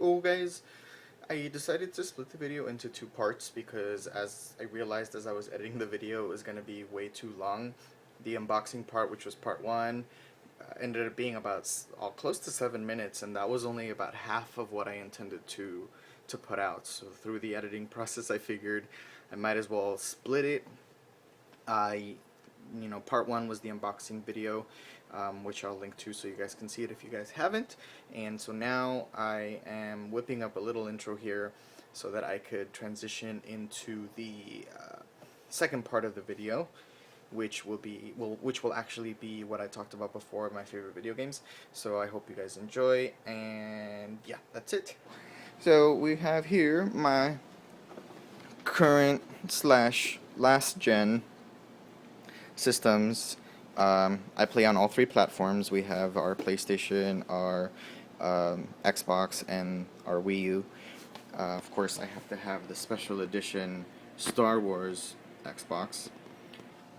So guys, I decided to split the video into two parts because as I realized as I was editing the video it was going to be way too long. The unboxing part, which was part one, ended up being about close to 7 minutes, and that was only about half of what I intended to put out. So through the editing process I figured I might as well split it. Part one was the unboxing video, which I'll link to so you guys can see it if you guys haven't. And so now I am whipping up a little intro here so that I could transition into the second part of the video, which will actually be what I talked about before, my favorite video games. So I hope you guys enjoy, and yeah, that's it. So we have here my current slash last gen systems. I play on all three platforms. We have our PlayStation, our Xbox, and our Wii U. Of course, I have to have the special edition Star Wars Xbox.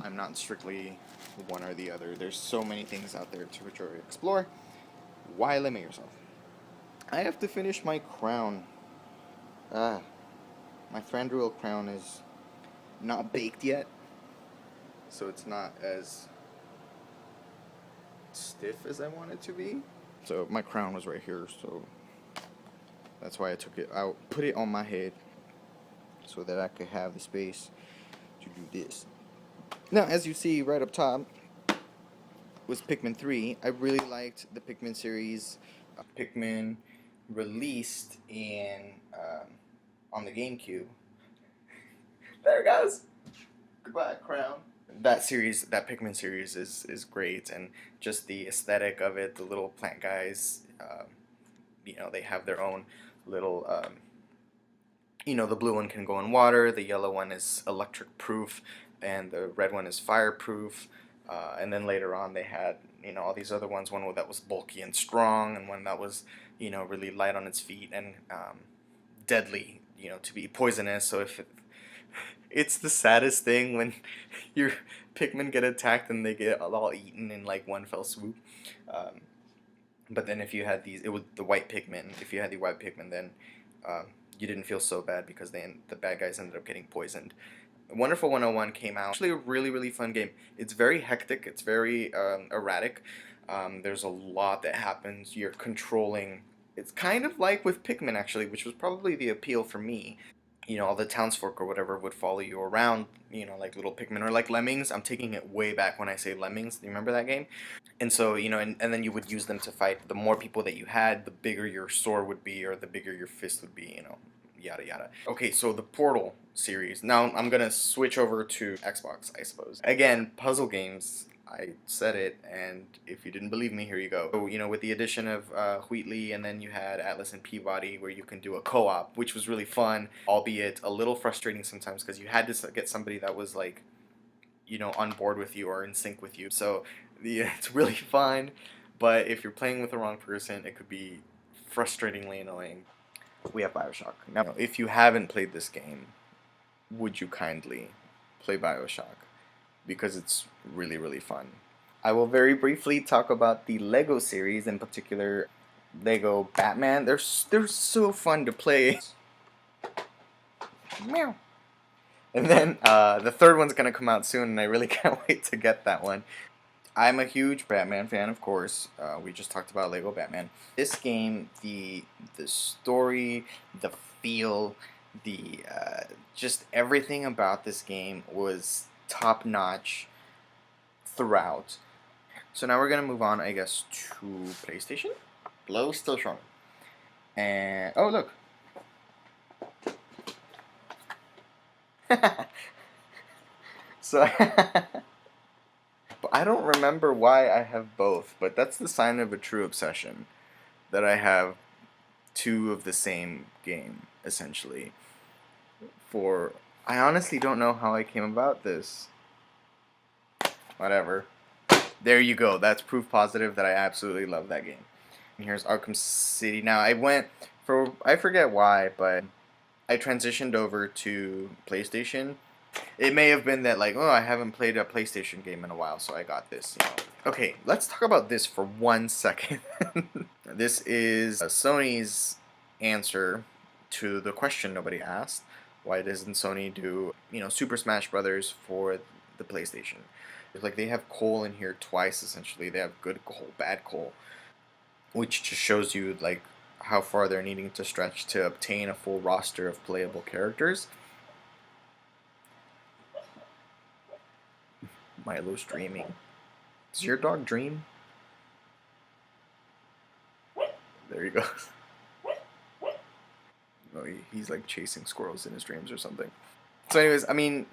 I'm not strictly one or the other. There's so many things out there to explore. Why limit yourself? I have to finish my crown. My Thranduil crown is not baked yet, so it's not as stiff as I want it to be. So my crown was right here, so that's why I took it out, put it on my head so that I could have the space to do this. Now, as you see right up top was Pikmin 3. I really liked the Pikmin series. Pikmin released in on the GameCube. There it goes. Goodbye, crown. That Pikmin series is great, and just the aesthetic of it, the little plant guys, they have their own little, the blue one can go in water, the yellow one is electric proof, and the red one is fireproof, and then later on they had, all these other ones, one that was bulky and strong, and one that was, really light on its feet and deadly, to be poisonous. So it's the saddest thing when your Pikmin get attacked and they get all eaten in like one fell swoop. But then if you had it was the white Pikmin. If you had the white Pikmin, then you didn't feel so bad because the bad guys ended up getting poisoned. Wonderful 101 came out. Actually, a really, really fun game. It's very hectic. It's very erratic. There's a lot that happens. You're controlling. It's kind of like with Pikmin, actually, which was probably the appeal for me. All the townsfolk or whatever would follow you around, like little Pikmin or like lemmings. I'm taking it way back when I say lemmings. Do you remember that game? And so, and then you would use them to fight. The more people that you had, the bigger your sword would be, or the bigger your fist would be, yada yada. Okay, so the Portal series. Now I'm gonna switch over to Xbox, I suppose. Again, puzzle games. I said it, and if you didn't believe me, here you go. So, with the addition of Wheatley, and then you had Atlas and Peabody, where you can do a co-op, which was really fun, albeit a little frustrating sometimes, because you had to get somebody that was like, on board with you or in sync with you. So it's really fun, but if you're playing with the wrong person, it could be frustratingly annoying. We have BioShock. Now, if you haven't played this game, would you kindly play BioShock? Because it's really, really fun. I will very briefly talk about the Lego series, in particular Lego Batman. They're so fun to play. Meow. And then the third one's gonna come out soon, and I really can't wait to get that one. I'm a huge Batman fan, of course. We just talked about Lego Batman. This game, the story, the feel, the just everything about this game was top-notch throughout. So now we're gonna move on, I guess, to PlayStation. PlayStation. And oh, look. So but I don't remember why I have both, but that's the sign of a true obsession, that I have two of the same game, essentially. I honestly don't know how I came about this. Whatever. There you go. That's proof positive that I absolutely love that game. And here's Arkham City. Now, I forget why, but I transitioned over to PlayStation. It may have been that, like, oh, I haven't played a PlayStation game in a while, so I got this, Okay, let's talk about this for 1 second. This is Sony's answer to the question nobody asked. Why doesn't Sony do, Super Smash Brothers for the PlayStation? Like, they have Cole in here twice, essentially. They have good Cole, bad Cole, which just shows you, like, how far they're needing to stretch to obtain a full roster of playable characters. Milo's dreaming. Does your dog dream? There he goes. Oh, he's like chasing squirrels in his dreams or something. So anyways, I mean,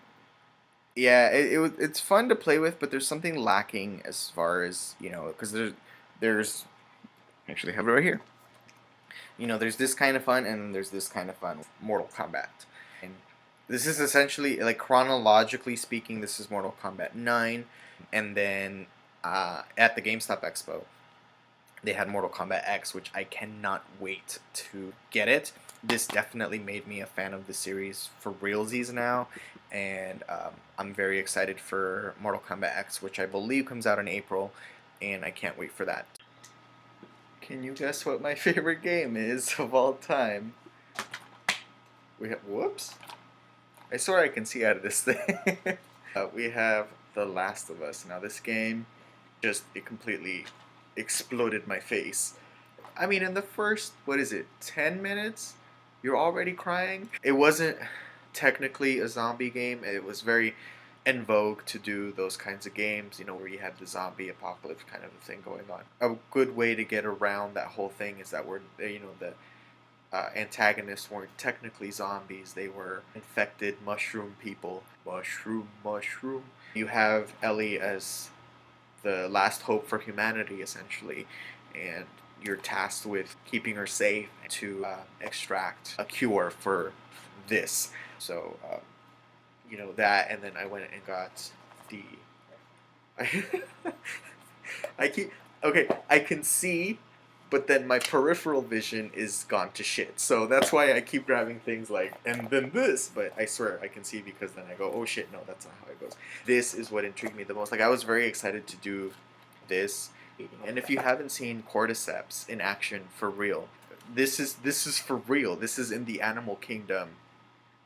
yeah, it's fun to play with, but there's something lacking as far as, because there's actually have it right here. There's this kind of fun and there's this kind of fun. Mortal Kombat. And this is essentially, like, chronologically speaking, this is Mortal Kombat 9, and then at the GameStop Expo, they had Mortal Kombat X, which I cannot wait to get it. This definitely made me a fan of the series for realsies now, and I'm very excited for Mortal Kombat X, which I believe comes out in April, and I can't wait for that. Can you guess what my favorite game is of all time? We have, whoops. I swear I can see out of this thing. We have The Last of Us. Now this game it completely exploded my face. I mean, in the first, 10 minutes, you're already crying? It wasn't technically a zombie game. It was very in vogue to do those kinds of games, where you have the zombie apocalypse kind of a thing going on. A good way to get around that whole thing is that the antagonists weren't technically zombies. They were infected mushroom people. Mushroom. You have Ellie as the last hope for humanity, essentially, and you're tasked with keeping her safe to extract a cure for this. So, that, and then I went and got the... I can see, but then my peripheral vision is gone to shit. So that's why I keep grabbing things like, and then this, but I swear I can see, because then I go, oh shit, no, that's not how it goes. This is what intrigued me the most. Like, I was very excited to do this. And if you haven't seen Cordyceps in action for real, this is for real. This is in the animal kingdom.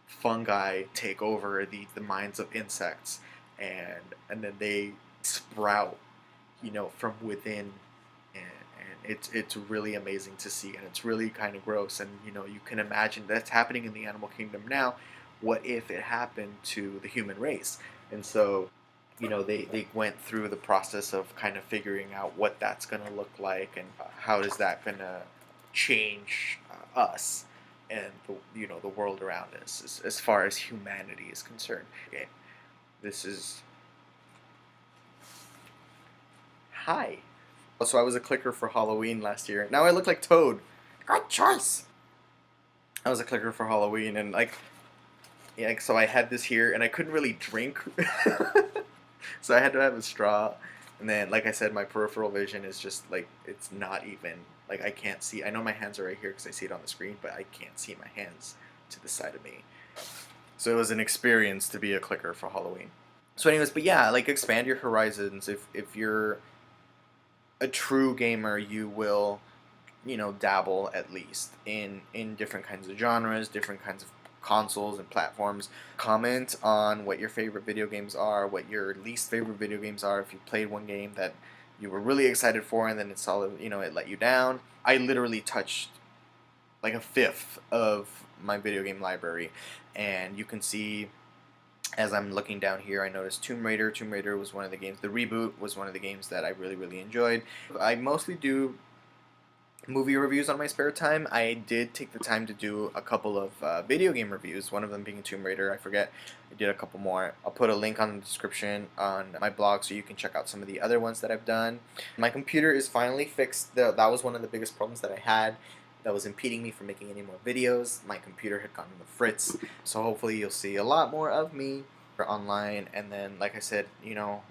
Fungi take over the minds of insects, and then they sprout, from within, and it's really amazing to see, and it's really kind of gross, and you can imagine that's happening in the animal kingdom now. What if it happened to the human race? And so, they went through the process of kind of figuring out what that's going to look like, and how is that going to change us and the world around us as far as humanity is concerned. Okay, this is... Hi. Also, I was a clicker for Halloween last year. Now I look like Toad. Good choice. I was a clicker for Halloween, and so I had this here, and I couldn't really drink, so I had to have a straw. And then, like I said, my peripheral vision is just like, it's not even, like, I can't see. I know my hands are right here because I see it on the screen, but I can't see my hands to the side of me. So it was an experience to be a clicker for Halloween. So anyways, but yeah, like, expand your horizons. If you're a true gamer, you will, dabble at least in different kinds of genres, different kinds of consoles and platforms. Comment on what your favorite video games are, what your least favorite video games are. If you played one game that you were really excited for and then it let you down. I literally touched like a fifth of my video game library, and you can see as I'm looking down here, I noticed Tomb Raider. Tomb Raider was one of the games. The reboot was one of the games that I really, really enjoyed. I mostly do movie reviews on my spare time. I did take the time to do a couple of video game reviews, one of them being Tomb Raider. I forget, I did a couple more. I'll put a link on the description on my blog so you can check out some of the other ones that I've done. My computer is finally fixed. That was one of the biggest problems that I had that was impeding me from making any more videos. My computer had gotten the fritz, so hopefully you'll see a lot more of me online. And then, like I said,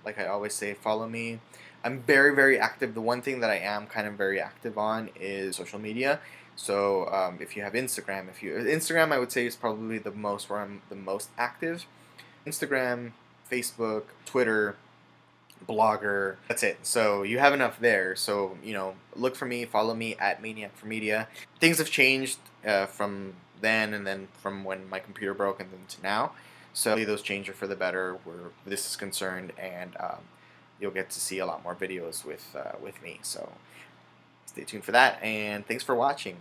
like I always say, follow me. I'm very, very active. The one thing that I am kind of very active on is social media. So if you have Instagram, I would say is probably the most where I'm the most active. Instagram, Facebook, Twitter, blogger. That's it. So you have enough there. So, you know, look for me, follow me at Maniac for Media. Things have changed from then, and then from when my computer broke and then to now. So hopefully those change are for the better where this is concerned, and you'll get to see a lot more videos with me. So stay tuned for that, and thanks for watching.